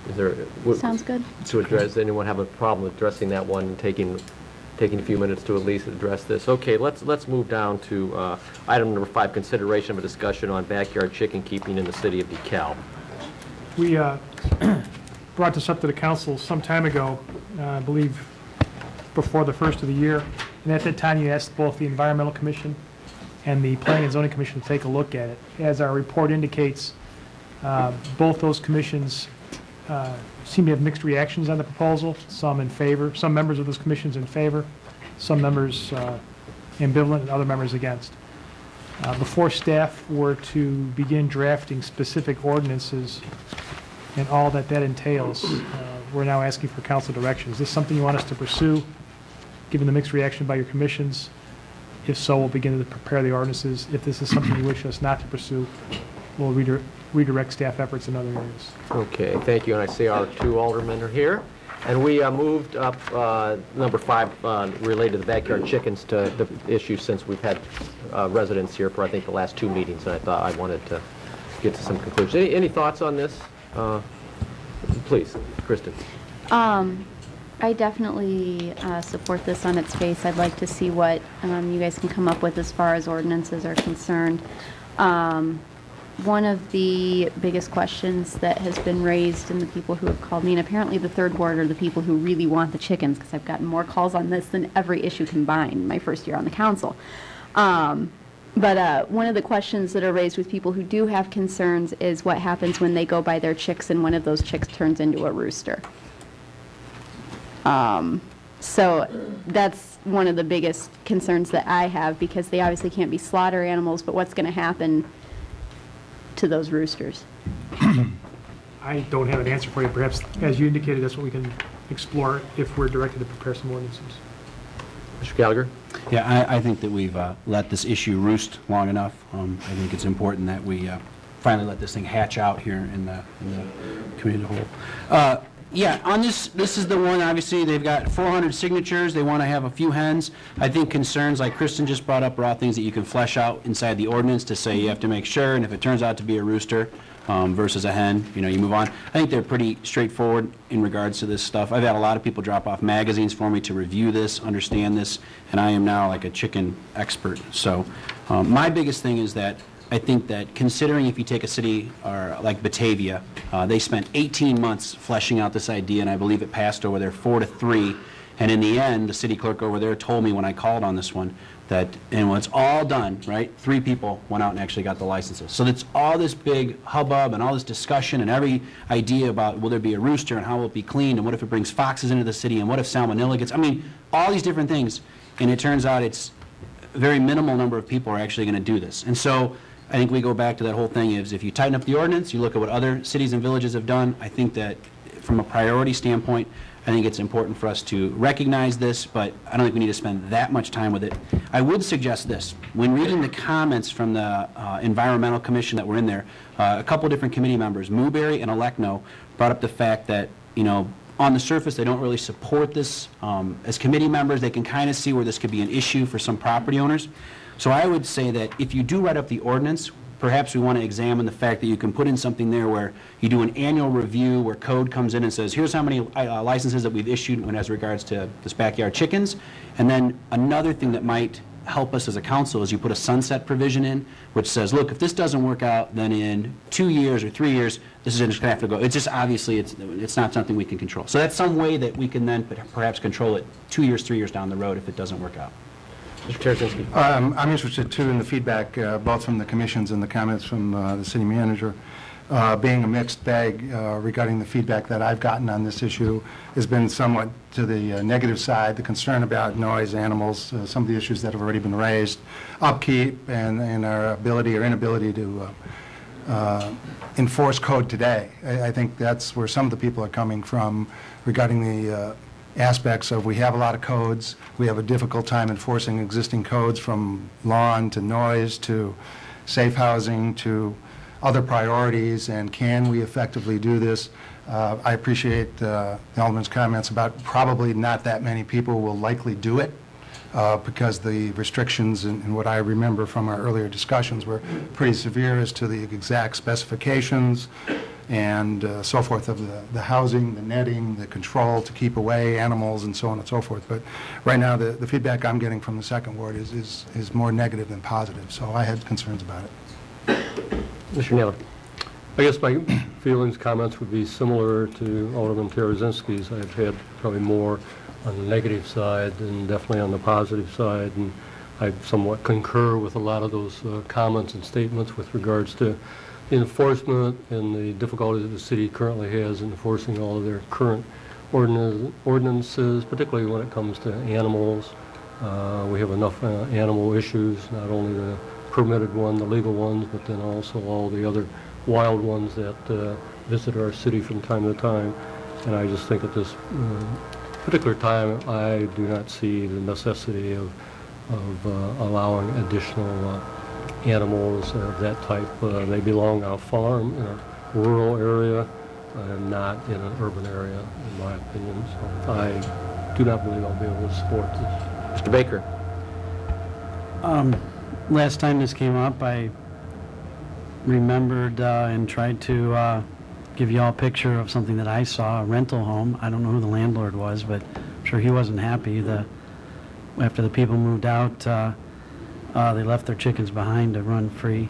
Is there? Sounds good. To address, does anyone have a problem addressing that one and taking a few minutes to at least address this? Okay, let's move down to item number 5, consideration of a discussion on backyard chicken keeping in the city of Dekalb. We brought this up to the council some time ago, I believe before the first of the year, and at that time you asked both the Environmental Commission and the Planning and Zoning Commission to take a look at it. As our report indicates, both those commissions seem to have mixed reactions on the proposal, some in favor, some members of those commissions in favor, some members ambivalent, and other members against. Before staff were to begin drafting specific ordinances and all that entails, we're now asking for council direction. Is this something you want us to pursue, given the mixed reaction by your commissions? If so, we'll begin to prepare the ordinances. If this is something you wish us not to pursue, we'll redirect staff efforts in other areas. Okay, thank you. And I see our 2 aldermen are here. And we moved up number 5 related to the backyard chickens to the issue, since we've had residents here for, I think, the last 2 meetings, and I thought I wanted to get to some conclusions. Any thoughts on this? Please, Kristen. I definitely support this on its face. I'd like to see what you guys can come up with as far as ordinances are concerned. One of the biggest questions that has been raised in the people who have called me, and apparently the 3rd ward are the people who really want the chickens, because I've gotten more calls on this than every issue combined my first year on the council. But one of the questions that are raised with people who do have concerns is what happens when they go buy their chicks and one of those chicks turns into a rooster. So that's one of the biggest concerns that I have, because they obviously can't be slaughter animals, but what's going to happen to those roosters? I don't have an answer for you. Perhaps, as you indicated, that's what we can explore if we're directed to prepare some ordinances. Mr. Gallagher? Yeah, I think that we've let this issue roost long enough. I think it's important that we finally let this thing hatch out here in the community as a whole. Yeah, on this is the one, obviously, they've got 400 signatures. They want to have a few hens. I think concerns like Kristen just brought up are all things that you can flesh out inside the ordinance to say you have to make sure, and if it turns out to be a rooster versus a hen, you move on. I think they're pretty straightforward in regards to this stuff. I've had a lot of people drop off magazines for me to review this, understand this, and I am now like a chicken expert. So my biggest thing is that I think that considering if you take a city like Batavia, they spent 18 months fleshing out this idea, and I believe it passed over there 4-3. And in the end, the city clerk over there told me when I called on this one that, and when it's all done, right, 3 people went out and actually got the licenses. So it's all this big hubbub and all this discussion and every idea about will there be a rooster and how will it be cleaned and what if it brings foxes into the city and what if salmonella gets, I mean, all these different things. And it turns out it's a very minimal number of people are actually going to do this. And so I think we go back to that whole thing is if you tighten up the ordinance, you look at what other cities and villages have done, I think that from a priority standpoint, I think it's important for us to recognize this, but I don't think we need to spend that much time with it. I would suggest this. When reading the comments from the Environmental Commission that were in there, a couple different committee members, Mooberry and Elecno, brought up the fact that, on the surface, they don't really support this. As committee members, they can kind of see where this could be an issue for some property owners. So I would say that if you do write up the ordinance, perhaps we want to examine the fact that you can put in something there where you do an annual review where code comes in and says, here's how many licenses that we've issued as regards to this backyard chickens. And then another thing that might help us as a council is you put a sunset provision in which says, look, if this doesn't work out, then in 2 years or 3 years, this is just going to have to go. It's just obviously it's not something we can control. So that's some way that we can then perhaps control it 2 years, 3 years down the road if it doesn't work out. Mr. Tarasinski. I'm interested, too, in the feedback, both from the commissions and the comments from the city manager. Being a mixed bag regarding the feedback that I've gotten on this issue has been somewhat to the negative side, the concern about noise, animals, some of the issues that have already been raised, upkeep, and our ability or inability to enforce code today. I think that's where some of the people are coming from regarding the aspects of we have a lot of codes, we have a difficult time enforcing existing codes from lawn to noise to safe housing to other priorities, and can we effectively do this? I appreciate the Alderman's comments about probably not that many people will likely do it because the restrictions and what I remember from our earlier discussions were pretty severe as to the exact specifications, and so forth of the housing, the netting, the control to keep away animals and so on and so forth. But right now, the feedback I'm getting from the second ward is more negative than positive, so I had concerns about it. Mr. Naylor? I guess my feelings, comments would be similar to Alderman Tarazinski's. I've had probably more on the negative side and definitely on the positive side, and I somewhat concur with a lot of those comments and statements with regards to enforcement and the difficulties that the city currently has in enforcing all of their current ordinances, particularly when it comes to animals. We have enough animal issues, not only the permitted one, the legal ones, but then also all the other wild ones that visit our city from time to time. And I just think at this particular time, I do not see the necessity of allowing additional animals of that type. They belong on a farm in a rural area and not in an urban area, in my opinion. So I do not believe I'll be able to support this. Mr. Baker? Last time this came up, I remembered and tried to give you all a picture of something that I saw, a rental home. I don't know who the landlord was, but I'm sure he wasn't happy. After the people moved out, they left their chickens behind to run free.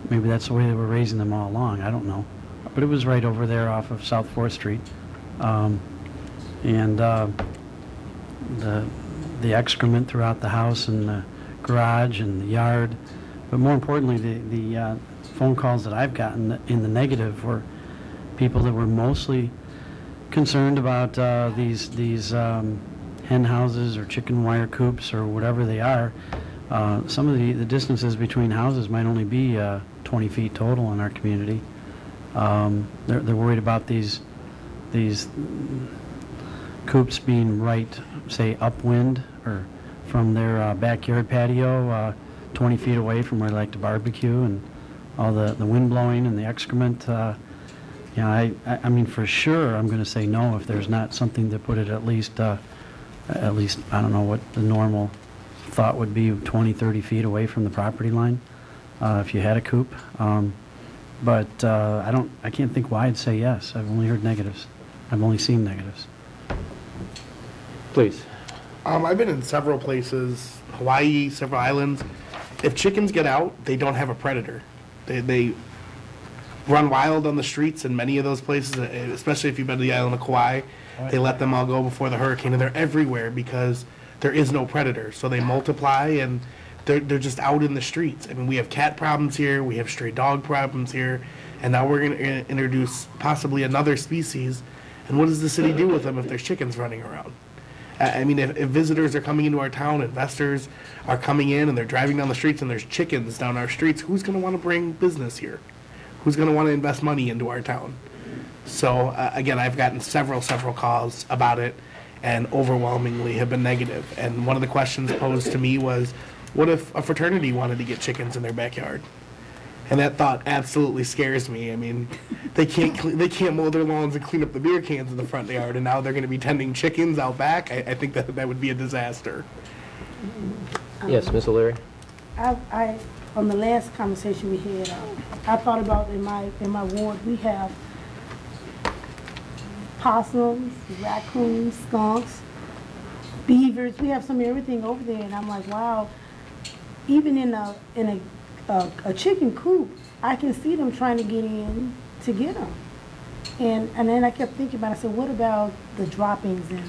Maybe that's the way they were raising them all along. I don't know. But it was right over there off of South 4th Street. And the excrement throughout the house and the garage and the yard. But more importantly, the phone calls that I've gotten in the negative were people that were mostly concerned about these hen houses or chicken wire coops or whatever they are. Some of the distances between houses might only be 20 feet total in our community. They're worried about these coops being right, say, upwind or from their backyard patio 20 feet away from where they like to barbecue, and all the wind blowing and the excrement. I mean, for sure, I'm going to say no if there's not something to put it at least, I don't know what the normal thought would be, 20, 30 feet away from the property line if you had a coop. But I can't think why I'd say yes. I've only heard negatives. I've only seen negatives. Please. I've been in several places, Hawaii, several islands. If chickens get out, they don't have a predator. They run wild on the streets in many of those places, especially if you've been to the island of Kauai. They let them all go before the hurricane, and they're everywhere because there is no predator. So they multiply, and they're just out in the streets. I mean, we have cat problems here, we have stray dog problems here, and now we're going to introduce possibly another species. And what does the city do with them if there's chickens running around? I mean, if visitors are coming into our town, investors are coming in and they're driving down the streets and there's chickens down our streets, who's going to want to bring business here? Who's going to want to invest money into our town? So, again, I've gotten several calls about it, and overwhelmingly have been negative. And one of the questions posed to me was, what if a fraternity wanted to get chickens in their backyard? And that thought absolutely scares me. I mean, they can't mow their lawns and clean up the beer cans in the front yard, and now they're going to be tending chickens out back. I think that would be a disaster. Yes, Ms. O'Leary? I on the last conversation we had, I thought about in my ward we have possums, raccoons, skunks, beavers. We have some of everything over there, and I'm like, wow. Even in a chicken coop, I can see them trying to get in to get them. And then I kept thinking about it. I said, what about the droppings and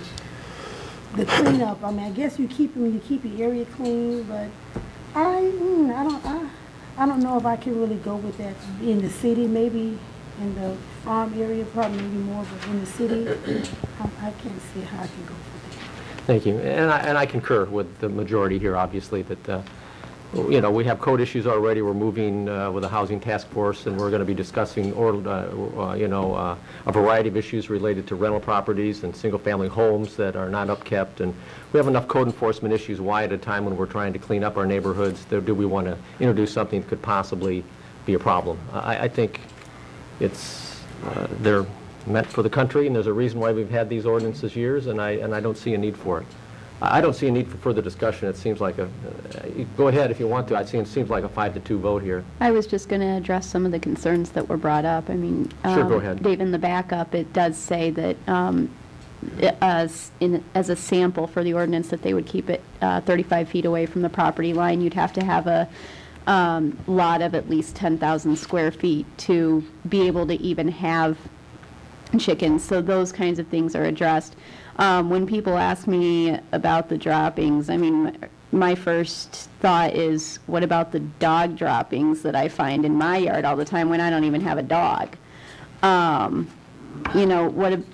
the cleanup? I mean, I guess you keep your area clean, but I don't know if I can really go with that in the city. Maybe in the farm area, probably maybe more, but in the city, I can't see how I can go with that. Thank you. And I concur with the majority here, obviously, that we have code issues already. We're moving with a housing task force, and we're going to be discussing, a variety of issues related to rental properties and single-family homes that are not upkept. And we have enough code enforcement issues. Why, at a time when we're trying to clean up our neighborhoods, do we want to introduce something that could possibly be a problem? I think they're meant for the country, and there's a reason why we've had these ordinances years, and I don't see a need for it. I don't see a need for further discussion. It seems like go ahead if you want to. It seems like a 5-2 vote here. I was just going to address some of the concerns that were brought up. I mean, Sure, go ahead. Dave, in the backup, it does say that as a sample for the ordinance that they would keep it 35 feet away from the property line. You'd have to have a lot of at least 10,000 square feet to be able to even have chickens. So those kinds of things are addressed. When people ask me about the droppings, I mean, my first thought is, what about the dog droppings that I find in my yard all the time when I don't even have a dog? You know,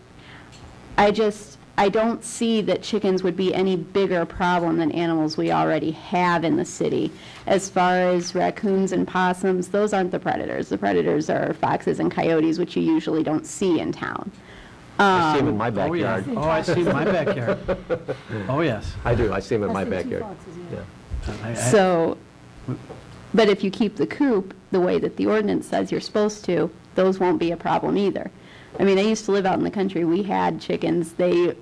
I don't see that chickens would be any bigger problem than animals we already have in the city. As far as raccoons and possums, those aren't the predators. The predators are foxes and coyotes, which you usually don't see in town. I see them in my backyard. Oh, I see them in my backyard. Oh, yes. I do. I see them in my That's the two backyard. foxes, yeah. Yeah. So, but if you keep the coop the way that the ordinance says you're supposed to, those won't be a problem either. I mean, I used to live out in the country. We had chickens. They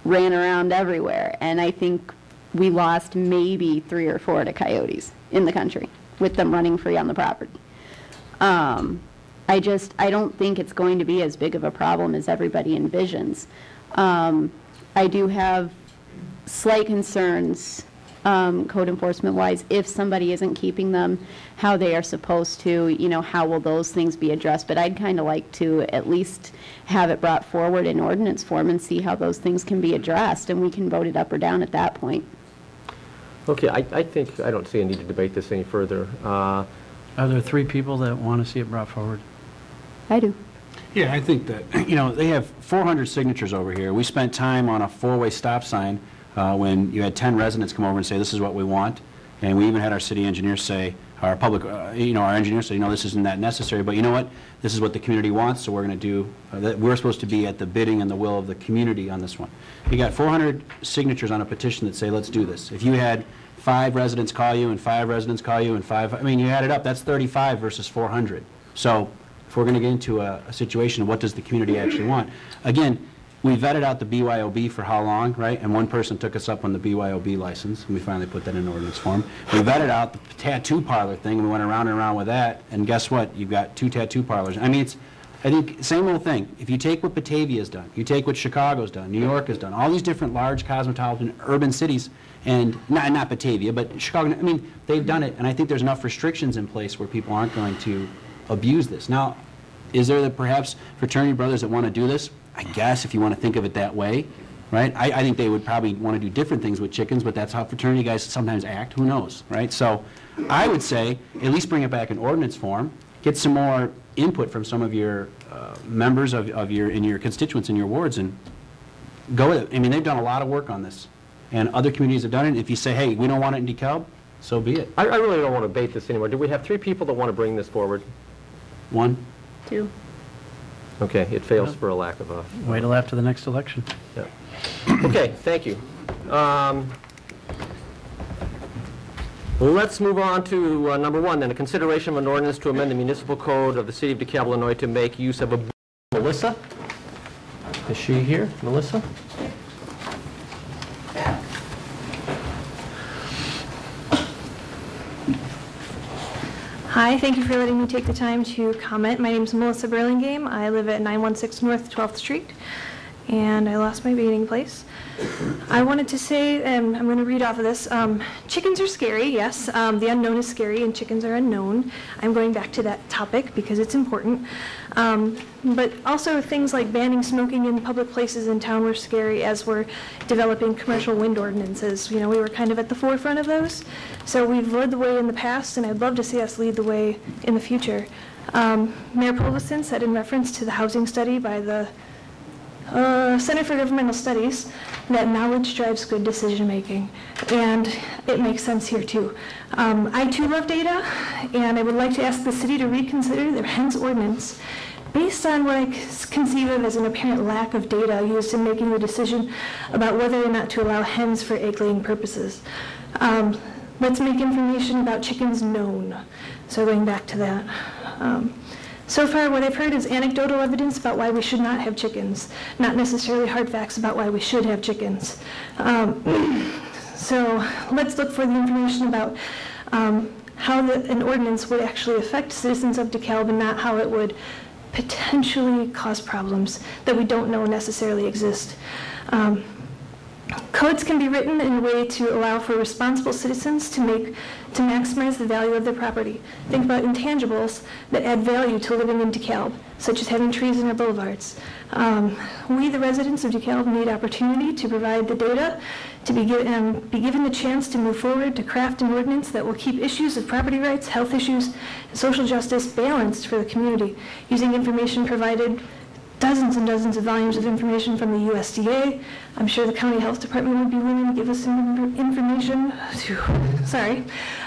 ran around everywhere, and I think we lost maybe 3 or 4 to coyotes in the country with them running free on the property. I don't think it's going to be as big of a problem as everybody envisions. I do have slight concerns, code enforcement wise, if somebody isn't keeping them how they are supposed to, you know, how will those things be addressed? But I'd kind of like to at least have it brought forward in ordinance form and see how those things can be addressed, and we can vote it up or down at that point. Okay, I think I don't see a need to debate this any further. Are there 3 people that want to see it brought forward? I do. Yeah, I think that, you know, they have 400 signatures over here. We spent time on a 4-way stop sign when you had 10 residents come over and say, this is what we want. And we even had our city engineer say, our public, you know, our engineer say, you know, this isn't that necessary, but you know what? This is what the community wants, so we're going to do, we're supposed to be at the bidding and the will of the community on this one. You got 400 signatures on a petition that say, let's do this. If you had 5 residents call you and 5 residents call you and 5, I mean, you add it up, that's 35 versus 400. So if we're going to get into a situation of what does the community actually want, again, we vetted out the BYOB for how long, right? And one person took us up on the BYOB license, and we finally put that in ordinance form. We vetted out the tattoo parlor thing, and we went around and around with that, and guess what? You've got 2 tattoo parlors. I mean, I think, same old thing. If you take what Batavia's done, you take what Chicago's done, New York has done, all these different large cosmopolitan urban cities, and not Batavia, but Chicago, I mean, they've done it, and I think there's enough restrictions in place where people aren't going to abuse this. Now, is there perhaps fraternity brothers that want to do this? I guess, if you want to think of it that way, right? I think they would probably want to do different things with chickens, but that's how fraternity guys sometimes act. Who knows, right? So I would say at least bring it back in ordinance form, get some more input from some of your members of your constituents in your wards, and go with it. I mean, they've done a lot of work on this, and other communities have done it. If you say, hey, we don't want it in Dekalb, so be it. I really don't want to debate this anymore. Do we have 3 people that want to bring this forward? 1. 2. Okay, it fails for a lack of a... Wait till after the next election. Yeah. Okay, thank you. Let's move on to number 1, then, a consideration of an ordinance to amend the municipal code of the city of DeKalb, Illinois to make use of a... Melissa? Is she here? Melissa? Hi, thank you for letting me take the time to comment. My name is Melissa Burlingame. I live at 916 North 12th Street, and I lost my meeting place. I wanted to say, I'm going to read off of this. Chickens are scary, yes. The unknown is scary, and chickens are unknown. I'm going back to that topic because it's important. But also things like banning smoking in public places in town were scary as we're developing commercial wind ordinances. You know, we were kind of at the forefront of those. So we've led the way in the past, and I'd love to see us lead the way in the future. Mayor Polison said in reference to the housing study by the Center for Governmental Studies that knowledge drives good decision making, and it makes sense here too. I too love data, and I would like to ask the city to reconsider their hens ordinance based on what I conceive of as an apparent lack of data used in making the decision about whether or not to allow hens for egg-laying purposes. Let's make information about chickens known. So going back to that. So far, what I've heard is anecdotal evidence about why we should not have chickens, not necessarily hard facts about why we should have chickens. So let's look for the information about how an ordinance would actually affect citizens of DeKalb and not how it would potentially cause problems that we don't know necessarily exist. Codes can be written in a way to allow for responsible citizens to maximize the value of their property. Think about intangibles that add value to living in DeKalb, such as having trees in our boulevards. We, the residents of DeKalb, need opportunity to provide the data, to be given the chance to move forward to craft an ordinance that will keep issues of property rights, health issues, and social justice balanced for the community, using information provided, dozens and dozens of volumes of information from the USDA. I'm sure the county health department would be willing to give us some information. Sorry.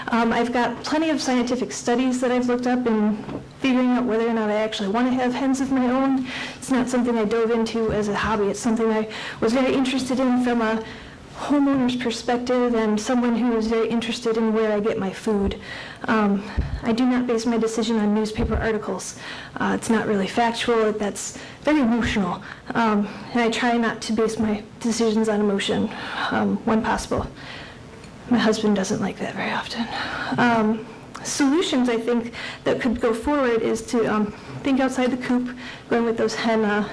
I've got plenty of scientific studies that I've looked up in figuring out whether or not I actually want to have hens of my own. It's not something I dove into as a hobby. It's something I was very interested in from a homeowner's perspective and someone who is very interested in where I get my food. I do not base my decision on newspaper articles. It's not really factual. That's very emotional. And I try not to base my decisions on emotion when possible. My husband doesn't like that very often. Solutions, I think, that could go forward is to think outside the coop, going with those hen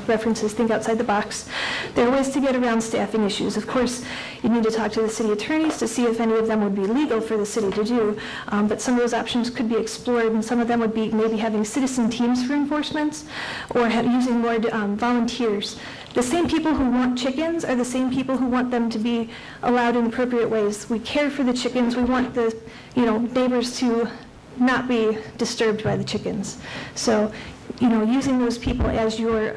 references, think outside the box. There are ways to get around staffing issues. Of course, you need to talk to the city attorneys to see if any of them would be legal for the city to do, but some of those options could be explored, and some of them would be maybe having citizen teams for enforcement or using more volunteers. The same people who want chickens are the same people who want them to be allowed in appropriate ways. We care for the chickens. We want the neighbors to not be disturbed by the chickens. So, using those people as your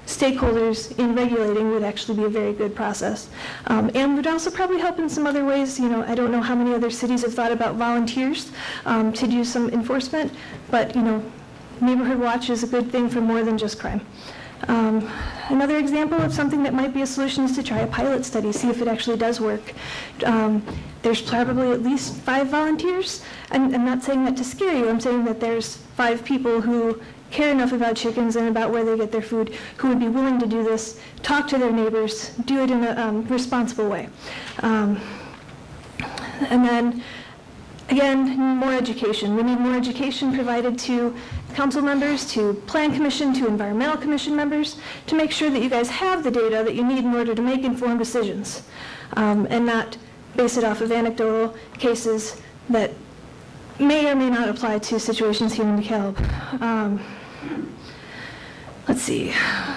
stakeholders in regulating would actually be a very good process. And would also probably help in some other ways. I don't know how many other cities have thought about volunteers to do some enforcement, but, Neighborhood Watch is a good thing for more than just crime. Another example of something that might be a solution is to try a pilot study, see if it actually does work. There's probably at least 5 volunteers. I'm not saying that to scare you. I'm saying that there's 5 people who care enough about chickens and about where they get their food, who would be willing to do this, talk to their neighbors, do it in a responsible way. And then, again, more education. We need more education provided to council members, to plan commission, to environmental commission members, to make sure that you guys have the data that you need in order to make informed decisions, and not base it off of anecdotal cases that may or may not apply to situations here in DeKalb. Let's see.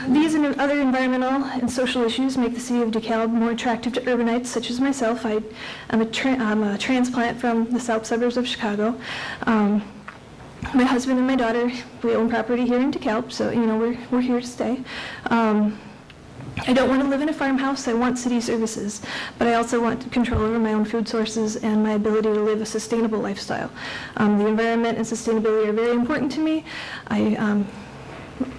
These and other environmental and social issues make the city of DeKalb more attractive to urbanites such as myself. I'm a transplant from the south suburbs of Chicago. My husband and my daughter, we own property here in DeKalb, so we're here to stay. I don't want to live in a farmhouse. I want city services, but I also want control over my own food sources and my ability to live a sustainable lifestyle. The environment and sustainability are very important to me.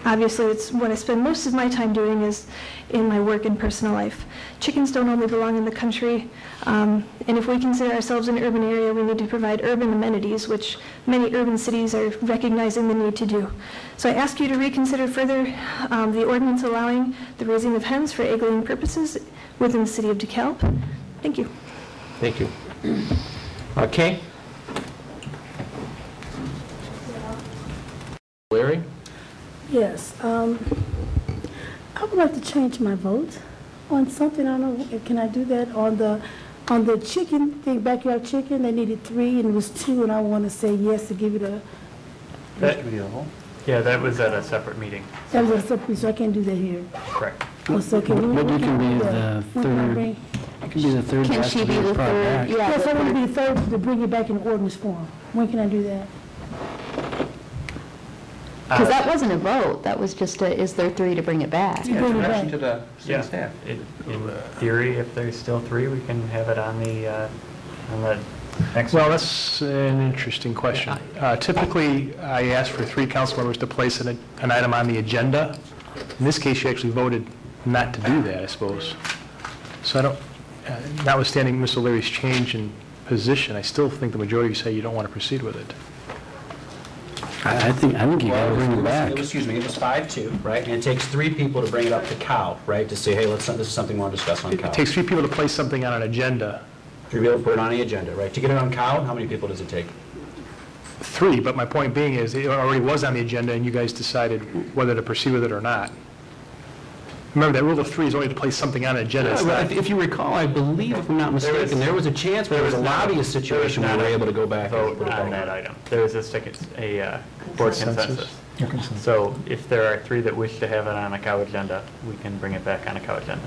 Obviously, it's what I spend most of my time doing is in my work and personal life. Chickens don't only belong in the country, and if we consider ourselves an urban area, we need to provide urban amenities, which many urban cities are recognizing the need to do. So I ask you to reconsider further the ordinance allowing the raising of hens for egg-laying purposes within the city of DeKalb. Thank you. Thank you. Okay. Larry? Yes, I would like to change my vote on something. I don't know, can I do that on the chicken thing, backyard chicken? They needed 3 and it was 2, and I want to say yes to give it a. Yeah, that was at a separate meeting. That was a separate, so I can't do that here. Correct. Oh, so can we? But you can be the third. It can be the third. Can she be the third? Yes, I want to be the third to bring it back in ordinance form. When can I do that? Because that wasn't a vote, that was just is there 3 to bring it back? To bring it back. To the Yeah. staff. In theory, if there's still 3, we can have it on the next. Well, that's an interesting question. Typically, I ask for 3 council members to place an item on the agenda. In this case, you actually voted not to do that, I suppose. So I don't, notwithstanding Mr. Leary's change in position, I still think the majority say you don't want to proceed with it. I think you gotta bring it back. Excuse me, it was 5-2, right? And it takes 3 people to bring it up to cow, right? To say, hey, this is something we want to discuss on cow. It takes 3 people to place something on an agenda. 3 people to put it on the agenda, right? To get it on cow, how many people does it take? 3, but my point being is, it already was on the agenda, and you guys decided whether to proceed with it or not. Remember, that rule of 3 is only to place something on an agenda. It's not- If you recall, I believe, if I'm not mistaken, there was a chance where there was a lobbyist situation where we were able to go back and Vote put it on on. that item. There was a board consensus. So if there are 3 that wish to have it on a cow agenda, we can bring it back on a cow agenda.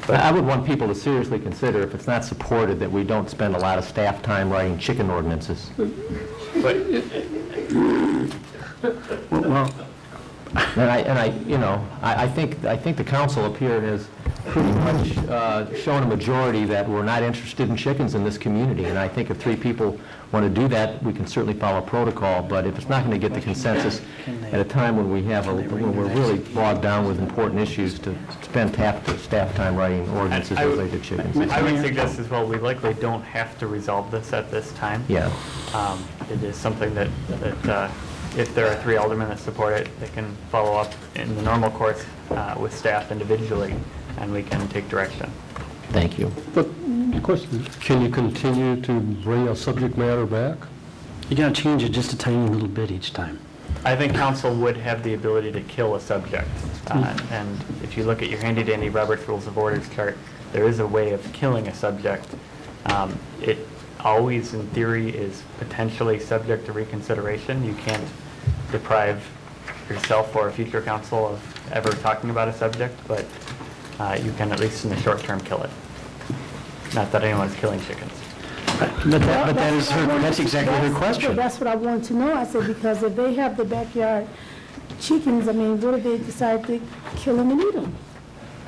I would want people to seriously consider, if it's not supported, that we don't spend a lot of staff time writing chicken ordinances. But Well, I think the council up here has pretty much shown a majority that we're not interested in chickens in this community, and I think if 3 people want to do that, we can certainly follow protocol, but if it's not going to get the consensus at a time when when we're really bogged down with important issues, to spend staff time writing ordinances related to chickens. I would suggest as well, we likely don't have to resolve this at this time. Yeah. It is something that if there are 3 aldermen that support it, they can follow up in the normal course with staff individually, and we can take direction. Thank you. But the question is, can you continue to bring a subject matter back? you gotta change it just a tiny little bit each time. I think council would have the ability to kill a subject. And if you look at your handy-dandy Robert's Rules of Orders chart, there is a way of killing a subject. It always, in theory, is potentially subject to reconsideration. You can't deprive yourself or a future council of ever talking about a subject, but you can, at least in the short term, kill it. Not that anyone's killing chickens. But that's exactly her question. That's what I wanted to know. I said, because if they have the backyard chickens, I mean, what if they decide to kill them and eat them?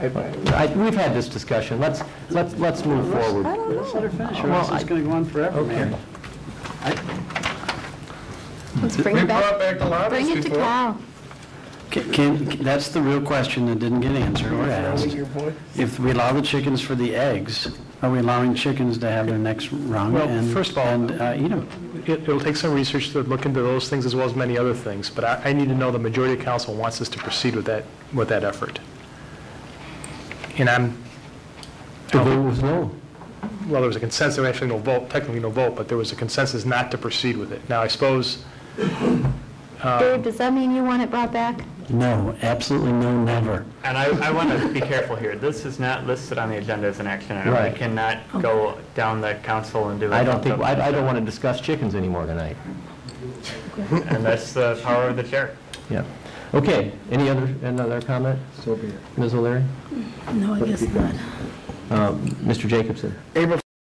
We've had this discussion. Let's move forward. I don't Let's let her know. finish, or else it's gonna go on forever, man. Let's bring it back. Bring it to Cal. That's the real question that didn't get answered or asked. If we allow the chickens for the eggs, are we allowing chickens to have their necks wrung Well, and first of all, and eat them? It'll take some research to look into those things as well as many other things, but I need to know the majority of council wants us to proceed with that effort. And The vote was no. well, there was a consensus, actually no vote, technically no vote, but there was a consensus not to proceed with it. Now, I suppose, Dave, does that mean you want it brought back? No, absolutely no, never. And I want to be careful here. This is not listed on the agenda as an action item. Right. We cannot go down the council and do it. I don't want to discuss chickens anymore tonight. And that's the power of the chair. Yeah. Okay, another comment? So be it. Ms. O'Leary? No, I guess not. Mr. Jacobson? April